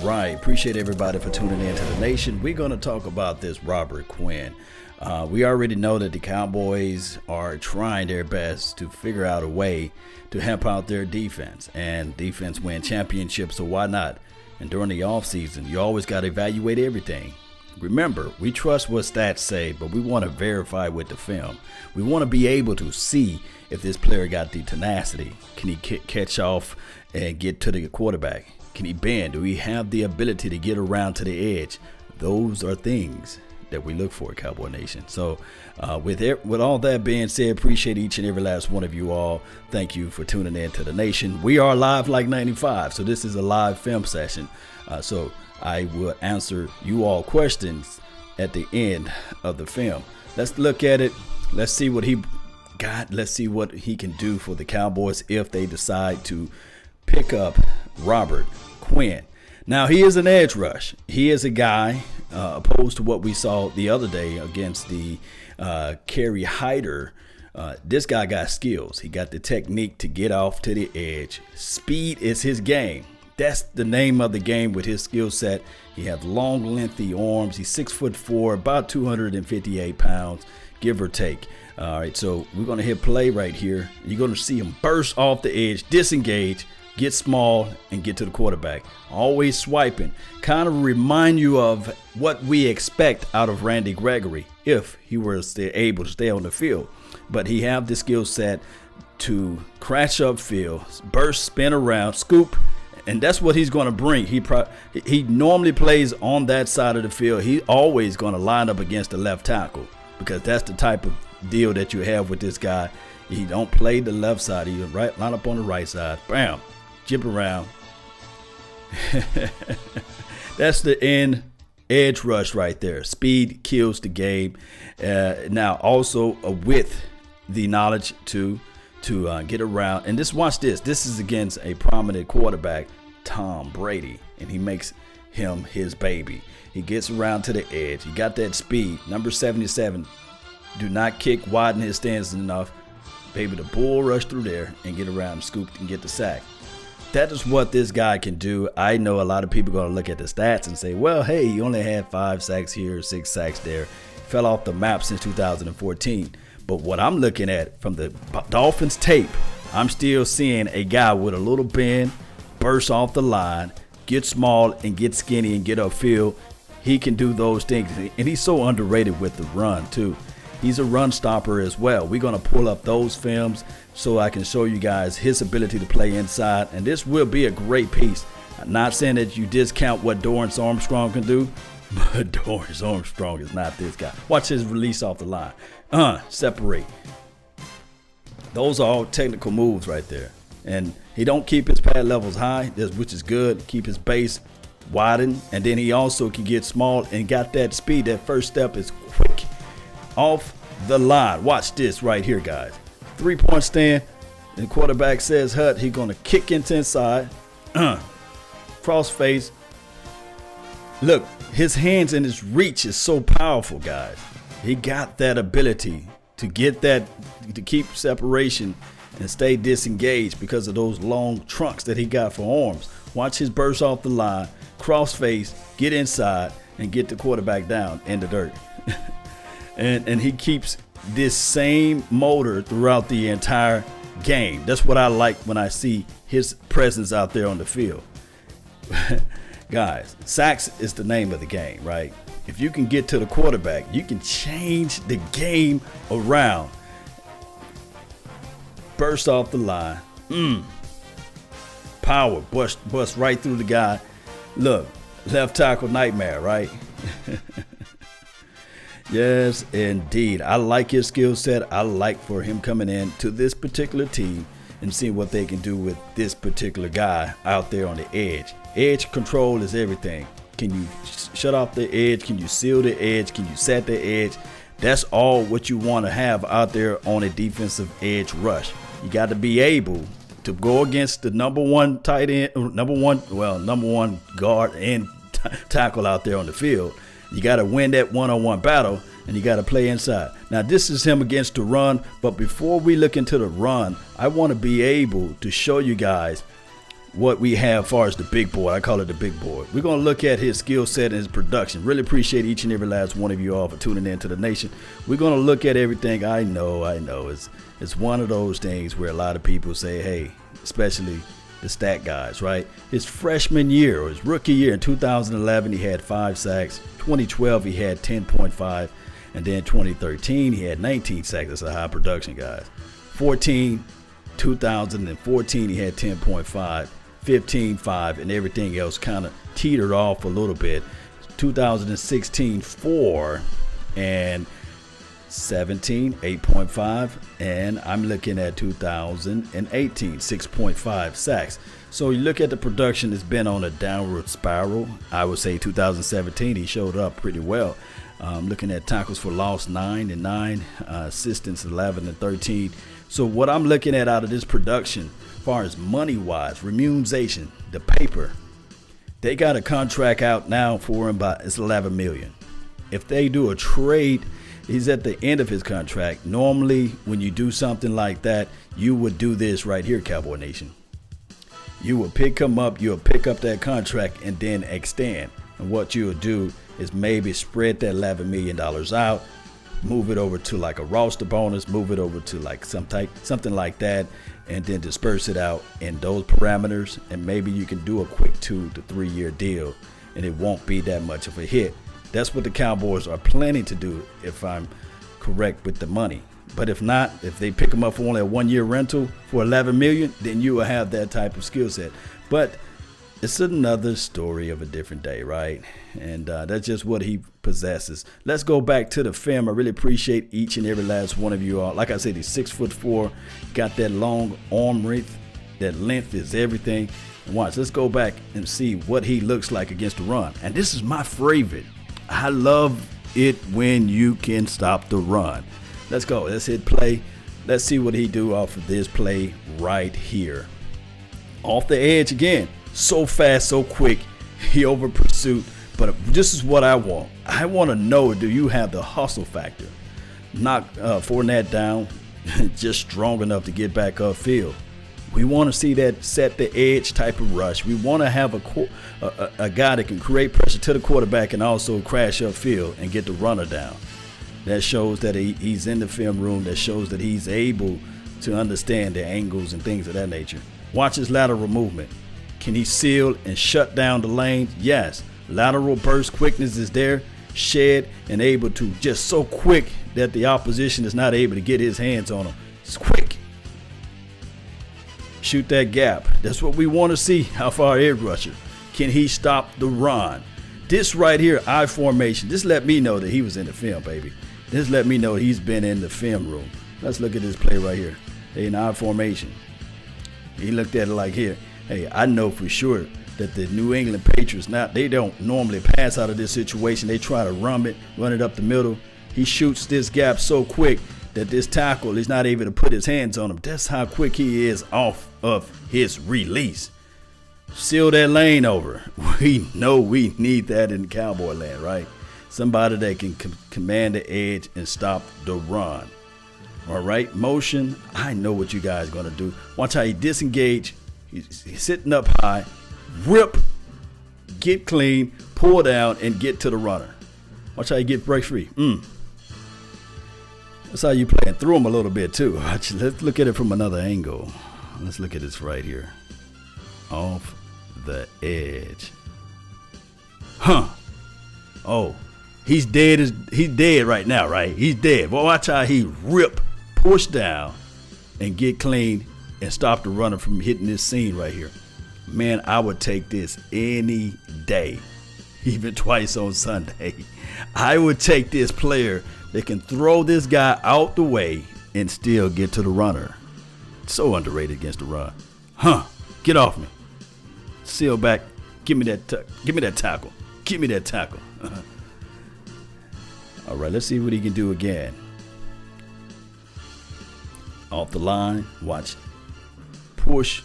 right. Appreciate everybody for tuning in to the nation. We're going to talk about this Robert Quinn. We already know that the Cowboys are trying their best to figure out a way to help out their defense. And defense win championships, so why not? And during the offseason, you always got to evaluate everything. Remember, we trust what stats say, but we want to verify with the film. We want to be able to see if this player got the tenacity. Can he catch off and get to the quarterback? Can he bend? Do we have the ability to get around to the edge? Those are things that we look for, Cowboy Nation. So with all that being said, appreciate each and every last one of you all. Thank you for tuning in to the nation. We are live like 95, so this is a live film session. So I will answer you all questions at the end of the film. Let's look at it. Let's see what he got. Let's see what he can do for the Cowboys if they decide to pick up Robert Quinn. Now, he is an edge rush. He is a guy, opposed to what we saw the other day against the Kerry Hyder. This guy got skills. He got the technique to get off to the edge. Speed is his game. That's the name of the game with his skill set. He has long, lengthy arms. He's 6'4", about 258 pounds, give or take. All right, so we're going to hit play right here. You're going to see him burst off the edge, disengage, get small, and get to the quarterback. Always swiping. Kind of remind you of what we expect out of Randy Gregory if he were able to stay on the field. But he have the skill set to crash up field, burst, spin around, scoop, and that's what he's going to bring. He normally plays on that side of the field. He always going to line up against the left tackle because that's the type of deal that you have with this guy. He don't play the left side. He line up on the right side. Bam. Jump around. That's the end edge rush right there. Speed kills the game. Now also with the knowledge to get around. And watch this. This is against a prominent quarterback, Tom Brady, and he makes him his baby. He gets around to the edge. He got that speed. Number 77. Do not kick, widen his stance enough. Able to bull rush through there and get around and scoop and get the sack. That is what this guy can do. I know a lot of people are going to look at the stats and say, well, hey, he only had 5 sacks here, 6 sacks there. Fell off the map since 2014. But what I'm looking at from the Dolphins tape, I'm still seeing a guy with a little bend, burst off the line, get small and get skinny and get upfield. He can do those things. And he's so underrated with the run, too. He's a run stopper as well. We're going to pull up those films so I can show you guys his ability to play inside. And this will be a great piece. I'm not saying that you discount what Dorrance Armstrong can do, but Dorrance Armstrong is not this guy. Watch his release off the line. Separate. Those are all technical moves right there. And he don't keep his pad levels high, which is good. Keep his base widen. And then he also can get small and got that speed. That first step is quick. Off the line. Watch this right here, guys. 3-point stand. The quarterback says hut. He's going to kick into inside. Cross face. Look, his hands and his reach is so powerful, guys. He got that ability to get that, to keep separation and stay disengaged because of those long trunks that he got for arms. Watch his burst off the line, cross face, get inside, and get the quarterback down in the dirt. And he keeps this same motor throughout the entire game. That's what I like when I see his presence out there on the field. Guys, sacks is the name of the game, right? If you can get to the quarterback, you can change the game around. Burst off the line. Power, bust right through the guy. Look, left tackle nightmare, right? Yes, indeed. I like his skill set. I like for him coming in to this particular team and seeing what they can do with this particular guy out there on the edge. Edge control is everything. Can you shut off the edge? Can you seal the edge? Can you set the edge? That's all what you want to have out there on a defensive edge rush. You got to be able to go against the number one tight end, number one guard and tackle out there on the field. You got to win that one-on-one battle, and you got to play inside. Now, this is him against the run, but before we look into the run, I want to be able to show you guys what we have as far as the big boy. I call it the big boy. We're going to look at his skill set and his production. Really appreciate each and every last one of you all for tuning in to the nation. We're going to look at everything. I know. It's one of those things where a lot of people say, hey, especially the stat guys, right? His freshman year or his rookie year in 2011, he had 5 sacks. 2012, he had 10.5. And then 2013, he had 19 sacks. That's a high production, guys. 2014, he had 10.5. 15.5, and everything else kind of teetered off a little bit. 2016, 4, and 17, 8.5, and I'm looking at 2018, 6.5 sacks. So you look at the production, it's been on a downward spiral. I would say 2017, he showed up pretty well. Looking at tackles for loss, 9 and 9, assistance, 11 and 13. So what I'm looking at out of this production, as far as money-wise, remuneration, the paper, they got a contract out now for him, but it's $11 million. If they do a trade, he's at the end of his contract. Normally, when you do something like that, you would do this right here, Cowboy Nation. You would pick him up, you'll pick up that contract, and then extend. And what you'll do is maybe spread that $11 million out, move it over to like a roster bonus, move it over to like something like that, and then disperse it out in those parameters. And maybe you can do a quick 2 to 3 year deal, and it won't be that much of a hit. That's what the Cowboys are planning to do, if I'm correct with the money. But if not, if they pick them up for only a 1 year rental for $11 million, then you will have that type of skill set. But it's another story of a different day, right? And that's just what he possesses. Let's go back to the film. I really appreciate each and every last one of you all. Like I said, he's 6'4", got that long arm length. That length is everything. And watch, let's go back and see what he looks like against the run. And this is my favorite. I love it when you can stop the run. Let's go. Let's hit play. Let's see what he do off of this play right here. Off the edge again. So fast, so quick. He over pursuit. But this is what I want. I want to know, do you have the hustle factor? Knock Fournette down, just strong enough to get back upfield. We want to see that set the edge type of rush. We want to have a guy that can create pressure to the quarterback and also crash upfield and get the runner down. That shows that he's in the film room. That shows that he's able to understand the angles and things of that nature. Watch his lateral movement. Can he seal and shut down the lanes? Yes. Lateral burst quickness is there, shed, and able to just so quick that the opposition is not able to get his hands on him. It's quick. Shoot that gap. That's what we want to see. How far edge rusher. Can he stop the run? This right here, I formation. This let me know that he was in the film, baby. This let me know he's been in the film room. Let's look at this play right here. In I formation. He looked at it like here. Hey, I know for sure that the New England Patriots, they don't normally pass out of this situation. They try to run it up the middle. He shoots this gap so quick that this tackle is not able to put his hands on him. That's how quick he is off of his release. Seal that lane over. We know we need that in Cowboy land, right? Somebody that can command the edge and stop the run. All right, motion. I know what you guys are going to do. Watch how he disengage. He's sitting up high, rip, get clean, pull down, and get to the runner. Watch how you get break free. That's how you play. And throw him a little bit too. Let's look at it from another angle. Let's look at this right here. Off the edge. Oh, he's dead. He's dead right now, right? He's dead. Well, watch how he rip, push down, and get clean and stop the runner from hitting this scene right here. Man, I would take this any day, even twice on Sunday. I would take this player that can throw this guy out the way and still get to the runner. So underrated against the run. Get off me. Seal back. Give me that tackle. Give me that tackle. All right, let's see what he can do again. Off the line. Watch. Push.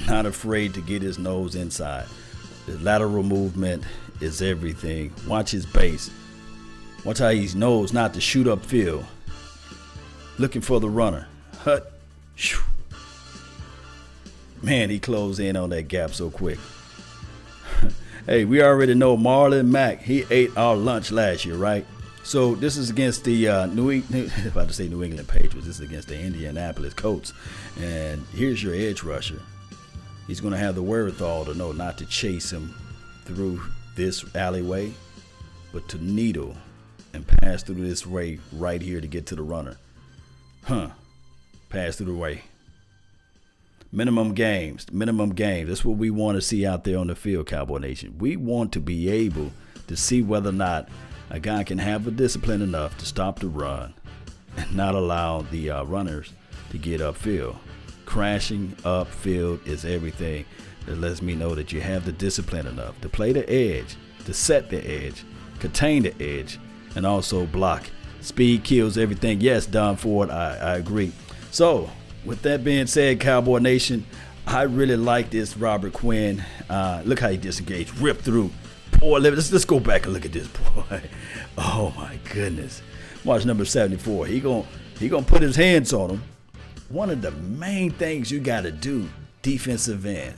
Not afraid to get his nose inside. The lateral movement is everything. Watch his base. Watch how he knows not to shoot upfield. Looking for the runner. Hut. Man, he closed in on that gap so quick. Hey, we already know Marlon Mack. He ate our lunch last year, right? So this is against the New England Patriots. This is against the Indianapolis Colts. And here's your edge rusher. He's going to have the wherewithal to know not to chase him through this alleyway, but to needle and pass through this way right here to get to the runner. Pass through the way. Minimum games. That's what we want to see out there on the field, Cowboy Nation. We want to be able to see whether or not a guy can have the discipline enough to stop the run and not allow the runners to get upfield. Crashing upfield is everything that lets me know that you have the discipline enough to play the edge, to set the edge, contain the edge, and also block. Speed kills everything. Yes, Don Ford, I agree. So, with that being said, Cowboy Nation, I really like this Robert Quinn. Look how he disengaged, ripped through. Poor living. Let's go back and look at this boy. Oh my goodness. Watch number 74. He gonna put his hands on him. One of the main things you got to do, defensive end,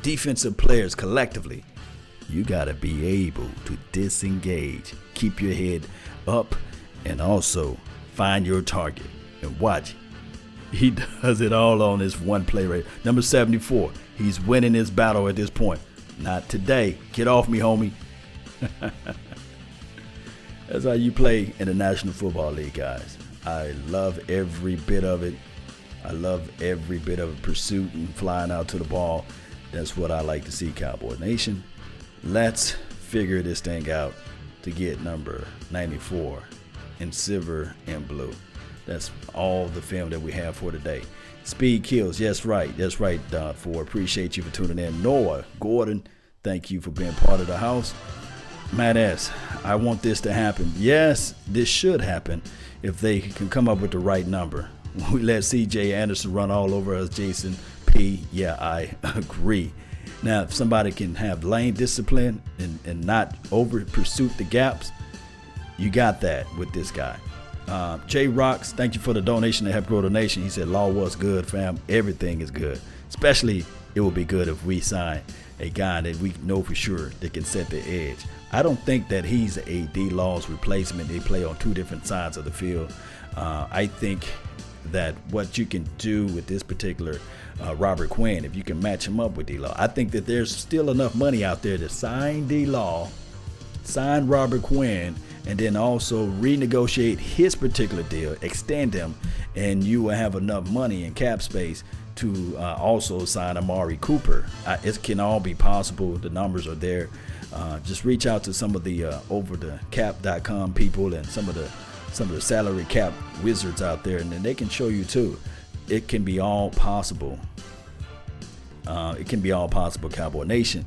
defensive players collectively, you got to be able to disengage, keep your head up, and also find your target. And watch, he does it all on this one play right. Number 74, he's winning this battle at this point. Not today. Get off me, homie. That's how you play in the National Football League, guys. I love every bit of it. I love every bit of pursuit and flying out to the ball. That's what I like to see, Cowboy Nation. Let's figure this thing out to get number 94 in silver and blue. That's all the film that we have for today. Speed kills. Yes, right. That's right, Don Ford. Appreciate you for tuning in. Noah Gordon, thank you for being part of the house. Matt S., I want this to happen. Yes, this should happen if they can come up with the right number. We let C.J. Anderson run all over us, Jason P. Yeah, I agree. Now, if somebody can have lane discipline and not over pursuit the gaps, you got that with this guy. Jay Rocks, thank you for the donation to help grow the nation. He said, law was good, fam. Everything is good. Especially, it would be good if we sign a guy that we know for sure that can set the edge. I don't think that he's a D-Law's replacement. They play on two different sides of the field. I think that what you can do with this particular Robert Quinn, if you can match him up with D-Law, I think that there's still enough money out there to sign D-Law, sign Robert Quinn, and then also renegotiate his particular deal, extend him, and you will have enough money in cap space to also sign Amari Cooper. It can all be possible. The numbers are there. Just reach out to some of the overthecap.com people and some of the salary cap wizards out there, and then they can show you too. It can be all possible. It can be all possible, Cowboy Nation.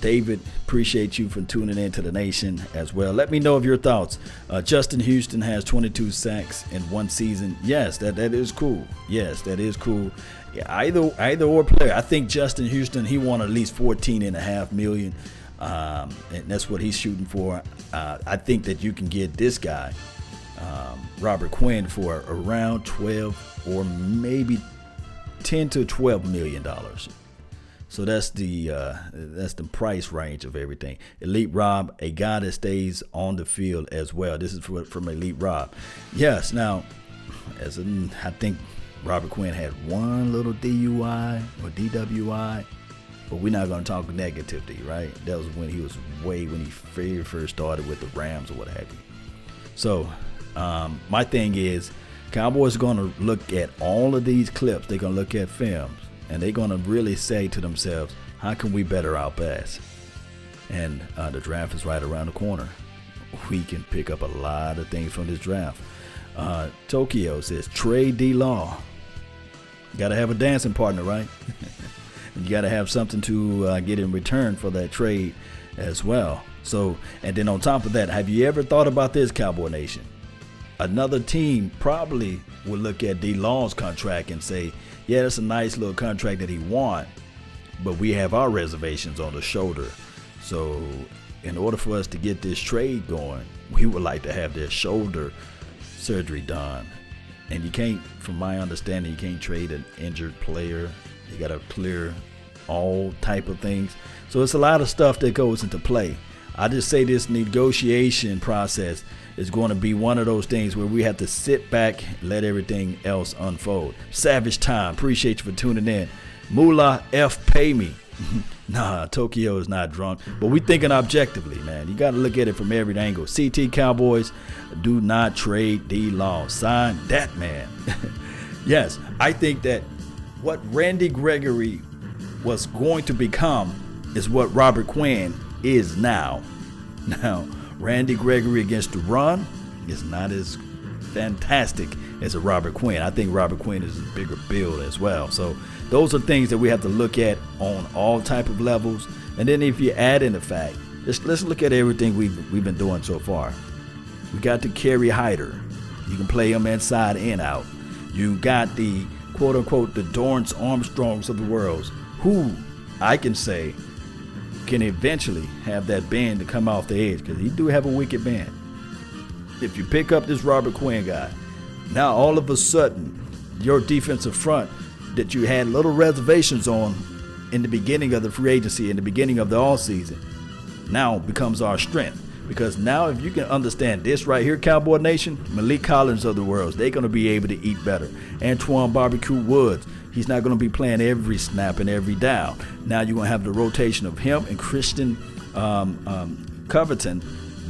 David, appreciate you for tuning in to the nation as well. Let me know of your thoughts. Justin Houston has 22 sacks in one season. Yes, that is cool. Yes, that is cool. Yeah, either or player. I think Justin Houston, he won at least $14.5 million, and that's what he's shooting for. I think that you can get this guy, Robert Quinn, for around 12 or maybe 10 to $12 million. So that's the price range of everything. Elite Rob, a guy that stays on the field as well. This is from Elite Rob. Yes, now, I think Robert Quinn had one little DUI or DWI, but we're not going to talk negativity, right? That was when he was when he first started with the Rams or what have you. So my thing is, Cowboys are going to look at all of these clips. They're going to look at films. And they're going to really say to themselves, how can we better our pass? And the draft is right around the corner. We can pick up a lot of things from this draft. Tokyo says, trade D-Law. You got to have a dancing partner, right? And you got to have something to get in return for that trade as well. So, and then on top of that, have you ever thought about this, Cowboy Nation? Another team probably will look at D-Law's contract and say, yeah, that's a nice little contract that he won, but we have our reservations on the shoulder. So in order for us to get this trade going, we would like to have their shoulder surgery done. And you can't, from my understanding, you can't trade an injured player You got to clear all type of things. So it's a lot of stuff that goes into play. I just say this negotiation process is going to be one of those things where we have to sit back and let everything else unfold. Savage Time, appreciate you for tuning in. Moolah F, pay me. Nah, Tokyo is not drunk, but we thinking objectively, man. You got to look at it from every angle. CT Cowboys, do not trade D-Law. Sign that man. Yes, I think that what Randy Gregory was going to become is what Robert Quinn is now. Now, Randy Gregory against the run is not as fantastic as a Robert Quinn. I think Robert Quinn is a bigger build as well. So those are things that we have to look at on all type of levels. And then if you add in the fact, let's look at everything we've been doing so far. We got the Kerry Hyder. You can play him inside and out. You got the quote unquote the Dorrance Armstrongs of the world, who I can say can eventually have that bend to come off the edge, because he do have a wicked bend. If you pick up this Robert Quinn guy, now all of a sudden your defensive front that you had little reservations on in the beginning of the free agency, in the beginning of the offseason, now becomes our strength. Because now if you can understand this right here, Cowboy Nation, Malik Collins of the world, they're going to be able to eat better. Antoine Barbecue Woods, he's not going to be playing every snap and every down. Now you're going to have the rotation of him and Christian Covington.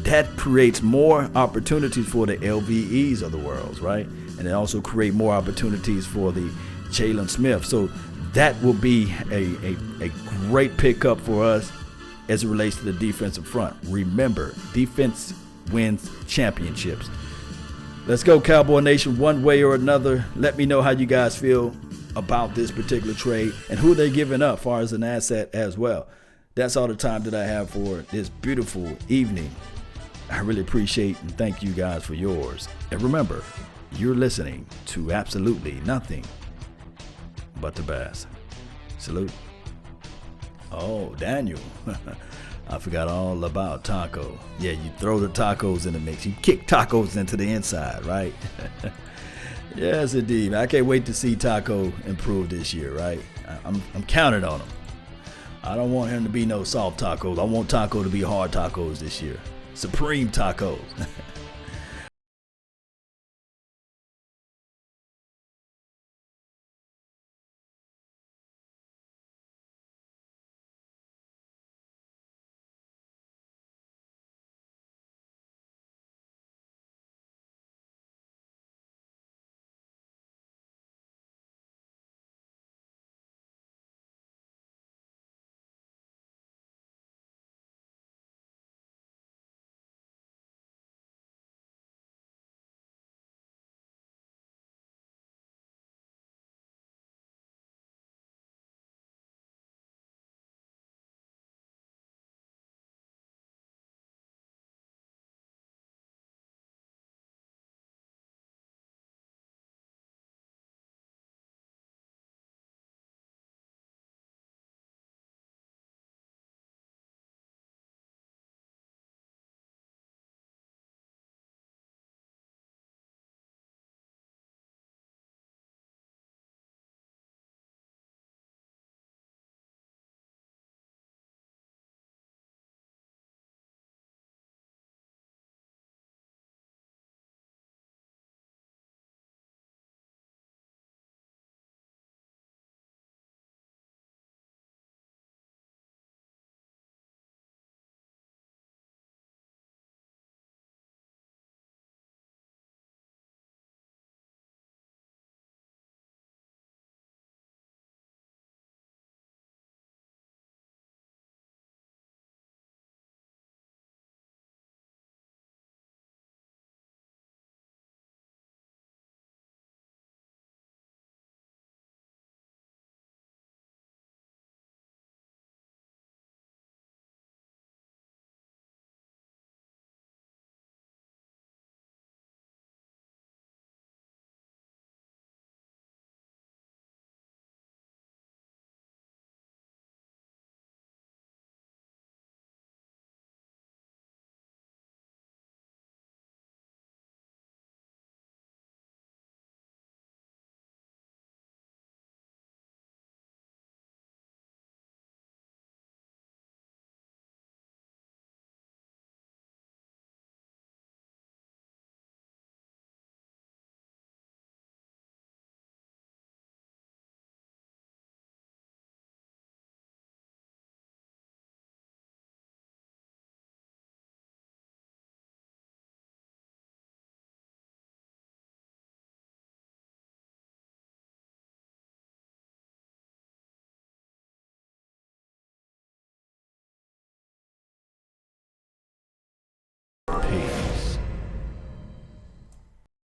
That creates more opportunities for the LVEs of the world, right? And it also create more opportunities for the Jalen Smith. So that will be a great pickup for us as it relates to the defensive front. Remember, defense wins championships. Let's go, Cowboy Nation, one way or another. Let me know how you guys feel about this particular trade and who they're giving up as far as an asset as well. That's all the time that I have for this beautiful evening. I really appreciate and thank you guys for yours. And remember, you're listening to absolutely nothing but the best. Salute. Oh, Daniel. I forgot all about Taco. Yeah, you throw the tacos in the mix. You kick tacos into the inside, right? Yes, indeed. I can't wait to see Taco improve this year, right? I'm counting on him. I don't want him to be no soft tacos. I want Taco to be hard tacos this year. Supreme tacos.